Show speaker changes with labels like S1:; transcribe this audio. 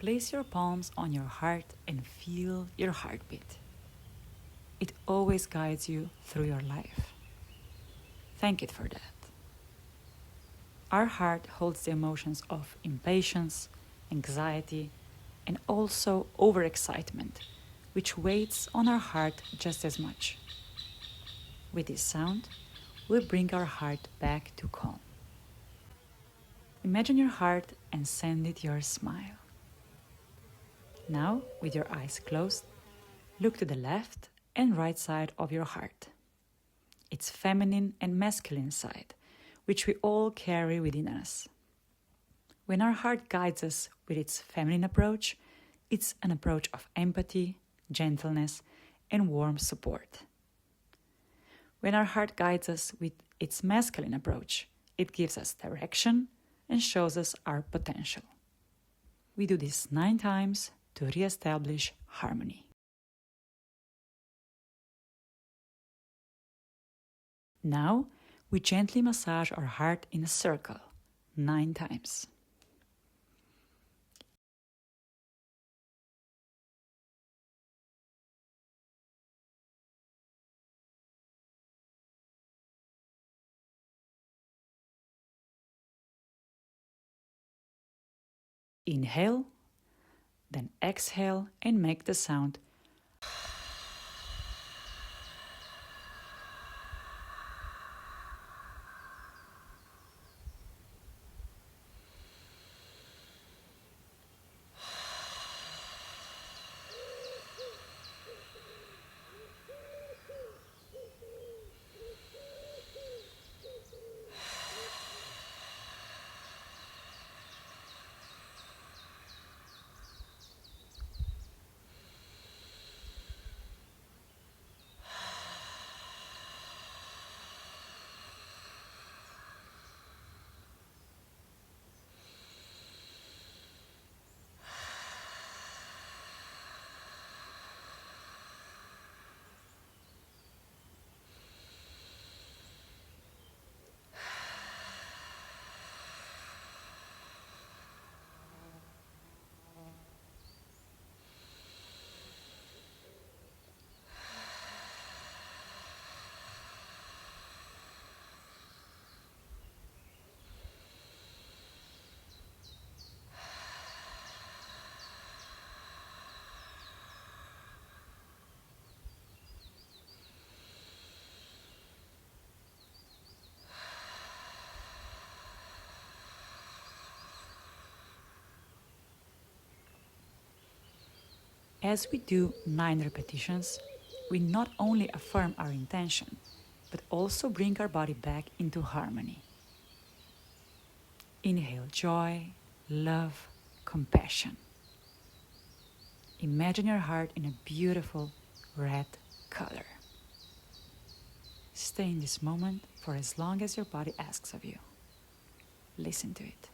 S1: Place your palms on your heart and feel your heartbeat. It always guides you through your life. Thank it for that. Our heart holds the emotions of impatience, anxiety, and also overexcitement, which weighs on our heart just as much. With this sound, we bring our heart back to calm. Imagine your heart and send it your smile. Now, with your eyes closed, look to the left and right side of your heart. Its feminine and masculine side, which we all carry within us. When our heart guides us with its feminine approach, it's an approach of empathy, gentleness, and warm support. When our heart guides us with its masculine approach, it gives us direction and shows us our potential. We do this 9 times to re-establish harmony. Now, we gently massage our heart in a circle 9 times. Inhale, then exhale and make the sound. As we do 9 repetitions, we not only affirm our intention, but also bring our body back into harmony. Inhale joy, love, compassion. Imagine your heart in a beautiful red color. Stay in this moment for as long as your body asks of you. Listen to it.